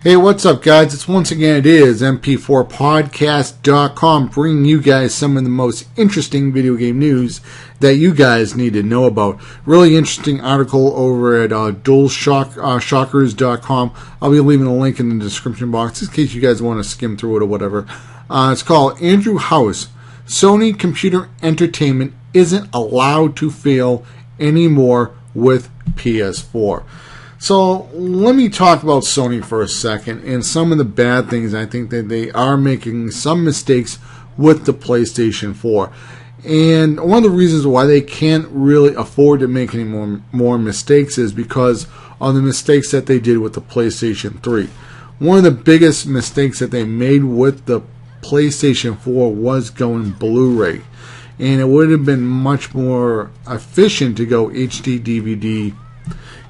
Hey, what's up, guys? It is mp4podcast.com bringing you guys some of the most interesting video game news that you guys need to know about. Really interesting article over at dualshockers.com. I'll be leaving a link in the description box in case you guys want to skim through it or whatever. It's called Andrew House. Sony Computer Entertainment isn't allowed to fail anymore with PS4. So let me talk about Sony for a second and some of the bad things. I think that they are making some mistakes with the PlayStation 4. And one of the reasons why they can't really afford to make any more mistakes is because of the mistakes that they did with the PlayStation 3. One of the biggest mistakes that they made with the PlayStation 4 was going Blu-ray. And it would have been much more efficient to go HD DVD.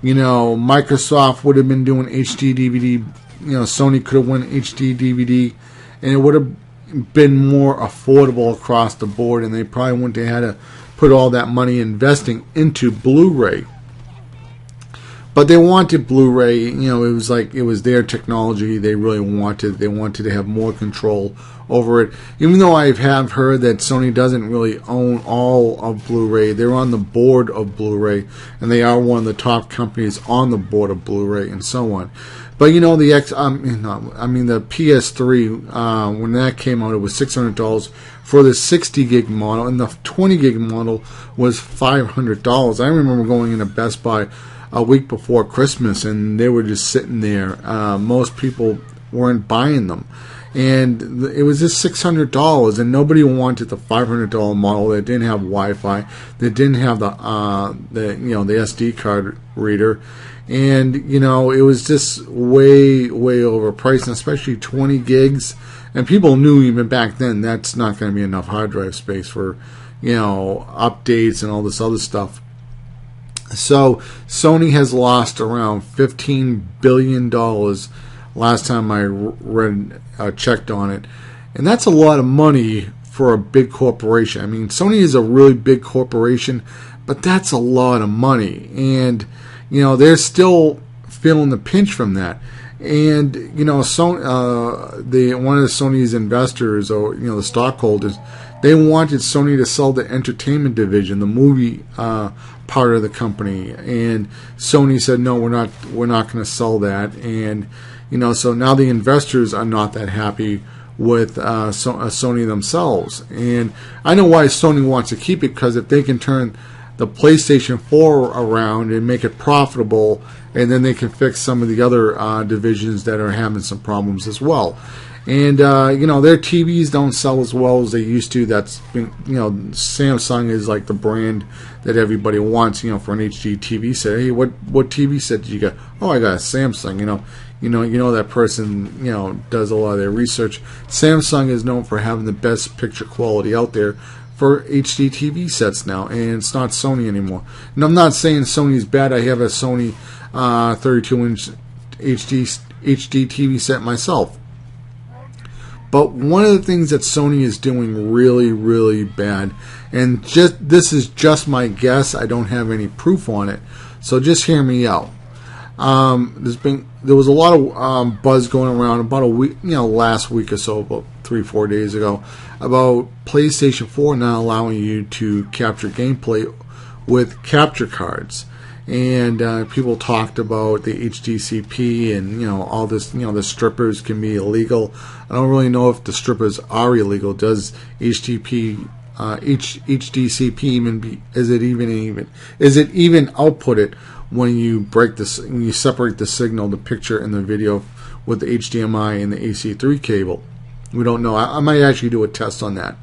You know, Microsoft would have been doing HD DVD. You know, Sony could have went HD DVD, and it would have been more affordable across the board, and they probably wouldn't have had to put all that money investing into Blu-ray. But they wanted Blu-ray. You know, it was like it was their technology. They really wanted. They wanted to have more control over it. Even though I have heard that Sony doesn't really own all of Blu-ray, they're on the board of Blu-ray, and they are one of the top companies on the board of Blu-ray, and so on. But you know, the PS3 when that came out, it was $600 for the 60 gig model, and the 20 gig model was $500. I remember going into Best Buy a week before Christmas, and they were just sitting there. Most people weren't buying them, and it was just $600, and nobody wanted the $500 model that didn't have Wi-Fi, that didn't have the SD card reader, and you know, it was just way overpriced, and especially 20 gigs. And people knew even back then that's not going to be enough hard drive space for, you know, updates and all this other stuff. So Sony has lost around $15 billion last time I checked on it. And that's a lot of money for a big corporation. I mean, Sony is a really big corporation, but that's a lot of money. And, you know, they're still feeling the pinch from that. And, you know, Sony, one of the Sony's investors, or, you know, the stockholders, they wanted Sony to sell the entertainment division, the movie part of the company, and Sony said no, we're not going to sell that. And you know, so now the investors are not that happy with Sony themselves. And I know why Sony wants to keep it, because if they can turn the PlayStation 4 around and make it profitable, and then they can fix some of the other divisions that are having some problems as well. And, you know, their TVs don't sell as well as they used to. That's, you know, Samsung is like the brand that everybody wants, you know, for an HD TV set. Hey, what TV set did you get? Oh, I got a Samsung. You know that person, you know, does a lot of their research. Samsung is known for having the best picture quality out there for HD TV sets now, and it's not Sony anymore. And I'm not saying Sony's bad. I have a Sony 32-inch HD TV set myself. But one of the things that Sony is doing really bad, and this is just my guess, I don't have any proof on it, so just hear me out. There was a lot of buzz going around about a week, you know, last week or so, about 3-4 days ago, about PlayStation 4 not allowing you to capture gameplay with capture cards. And people talked about the HDCP and, you know, all this, you know, the strippers can be illegal. I don't really know if the strippers are illegal. Does HDCP is it even outputted when you when you separate the signal, the picture and the video with the HDMI and the AC3 cable? We don't know. I might actually do a test on that.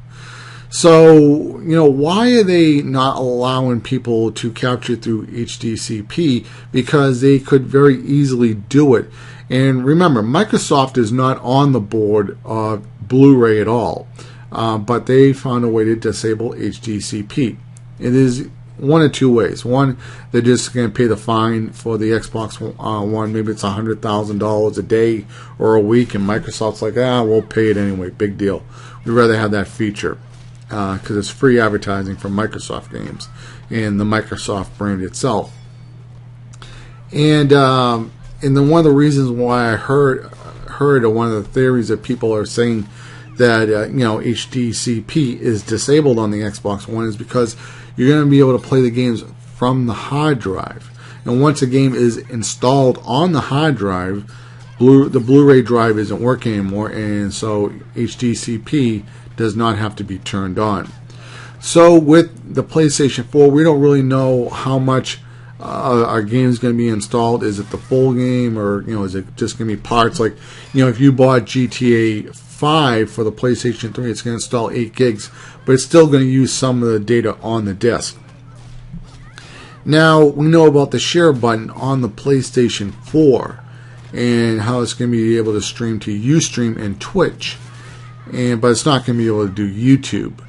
So, you know, why are they not allowing people to capture through HDCP? Because they could very easily do it. And remember, Microsoft is not on the board of Blu-ray at all. But they found a way to disable HDCP. It is one of two ways. One, they're just going to pay the fine for the Xbox One. Maybe it's $100,000 a day or a week, and Microsoft's like, we'll pay it anyway. Big deal. We'd rather have that feature because it's free advertising from Microsoft games and the Microsoft brand itself. And then one of the reasons why I heard heard, or one of the theories that people are saying that HDCP is disabled on the Xbox One is because you're going to be able to play the games from the hard drive. And once a game is installed on the hard drive, the Blu-ray drive isn't working anymore, and so HDCP does not have to be turned on. So with the PlayStation 4, we don't really know how much our game is going to be installed. Is it the full game, or is it just going to be parts? Like, if you bought GTA 5 for the PlayStation 3, it's going to install 8 gigs, but it's still going to use some of the data on the disk. Now, we know about the share button on the PlayStation 4 and how it's going to be able to stream to Ustream and Twitch, but it's not going to be able to do YouTube.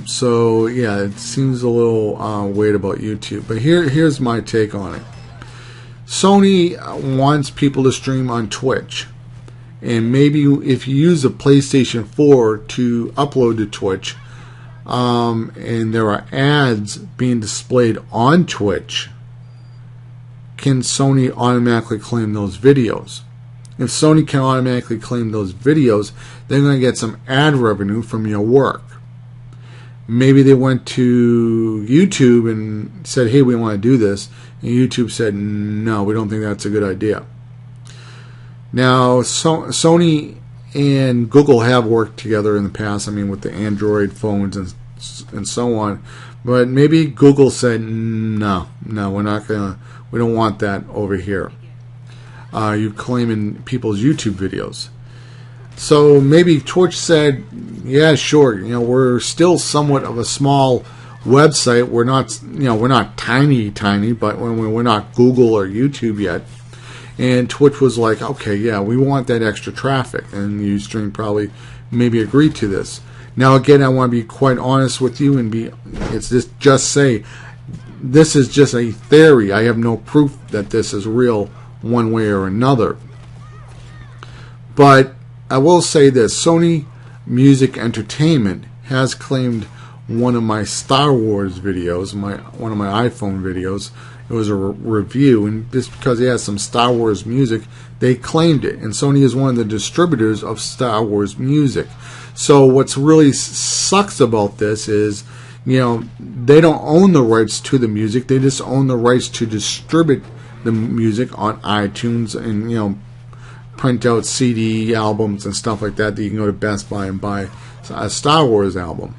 So yeah, it seems a little weird about YouTube. But here's my take on it. Sony wants people to stream on Twitch, and maybe if you use a PlayStation 4 to upload to Twitch, and there are ads being displayed on Twitch, can Sony automatically claim those videos? If Sony can automatically claim those videos, they're going to get some ad revenue from your work. Maybe they went to YouTube and said, hey, we want to do this, and YouTube said, no, we don't think that's a good idea. Now, Sony and Google have worked together in the past, with the Android phones and so on, but maybe Google said, no, we're not gonna, we don't want that over here. You're claiming people's YouTube videos. So maybe Twitch said, yeah, sure, we're still somewhat of a small website. We're not tiny, but we're not Google or YouTube yet. And Twitch was like, okay, yeah, we want that extra traffic. And Ustream probably maybe agreed to this. Now, again, I want to be quite honest with you and just say, this is just a theory. I have no proof that this is real one way or another. But I will say this, Sony Music Entertainment has claimed one of my Star Wars videos, one of my iPhone videos. It was a review, and just because it has some Star Wars music, they claimed it. And Sony is one of the distributors of Star Wars music. So what's really sucks about this is, they don't own the rights to the music. They just own the rights to distribute the music on iTunes and, print out CD albums and stuff like that you can go to Best Buy and buy a Star Wars album.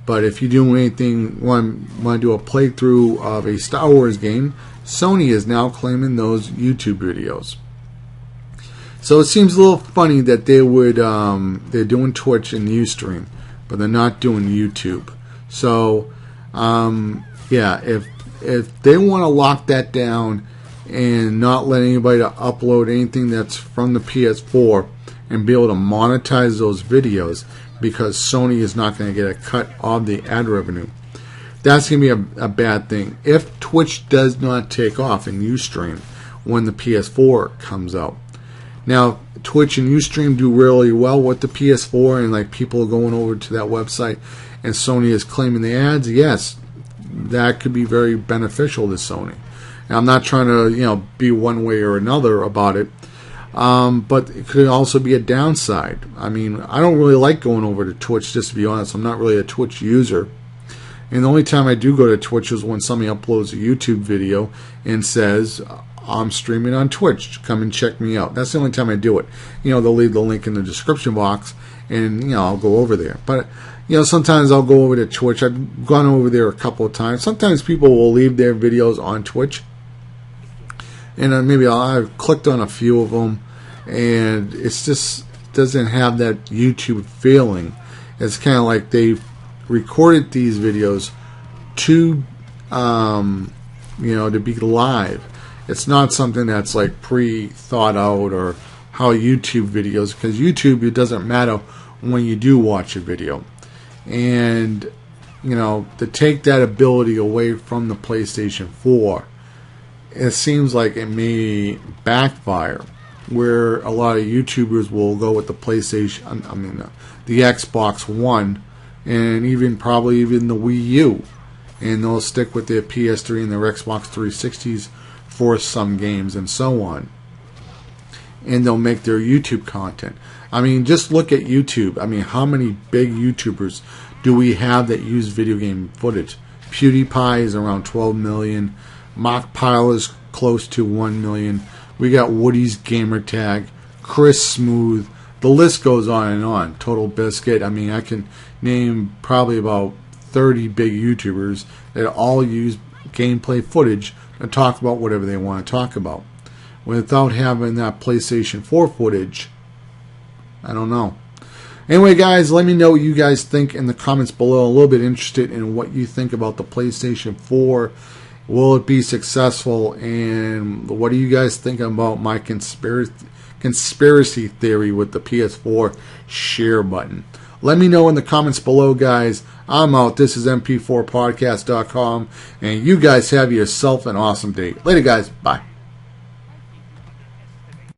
But if you do anything, want to do a playthrough of a Star Wars game, Sony is now claiming those YouTube videos. So it seems a little funny that they're doing Twitch and Ustream, but they're not doing YouTube. So yeah, if they want to lock that down and not let anybody to upload anything that's from the PS4 and be able to monetize those videos, because Sony is not going to get a cut of the ad revenue, that's going to be a bad thing. If Twitch does not take off in Ustream when the PS4 comes out. Now, Twitch and Ustream do really well with the PS4, and people are going over to that website, and Sony is claiming the ads. Yes, that could be very beneficial to Sony. And I'm not trying to be one way or another about it. But it could also be a downside. I don't really like going over to Twitch, just to be honest. I'm not really a Twitch user. And the only time I do go to Twitch is when somebody uploads a YouTube video and says, I'm streaming on Twitch, come and check me out. That's the only time I do it. They'll leave the link in the description box, and I'll go over there. But sometimes I'll go over to Twitch. I've gone over there a couple of times. Sometimes people will leave their videos on Twitch, and maybe I've clicked on a few of them, and it's just doesn't have that YouTube feeling. It's kind of like they've recorded these videos to to be live. It's not something that's pre-thought out, or how YouTube videos, because YouTube, it doesn't matter when you do watch a video. And to take that ability away from the PlayStation 4, it seems like it may backfire, where a lot of YouTubers will go with the PlayStation, the Xbox One, and probably even the Wii U, and they'll stick with their PS3 and their Xbox 360s for some games and so on. and they'll make their YouTube content. I mean, just look at YouTube. I mean, how many big YouTubers do we have that use video game footage? PewDiePie is around 12 million. Mockpile is close to 1 million. We got Woody's Gamertag, Chris Smooth. The list goes on and on. Total Biscuit. I mean, I can name probably about 30 big YouTubers that all use gameplay footage and talk about whatever they want to talk about. Without having that PlayStation 4 footage, I don't know. Anyway, guys, let me know what you guys think in the comments below. A little bit interested in what you think about the PlayStation 4. Will it be successful? And what do you guys think about my conspiracy theory with the PS4 share button? Let me know in the comments below, guys. I'm out. This is MP4podcast.com, and you guys have yourself an awesome day. Later, guys. Bye.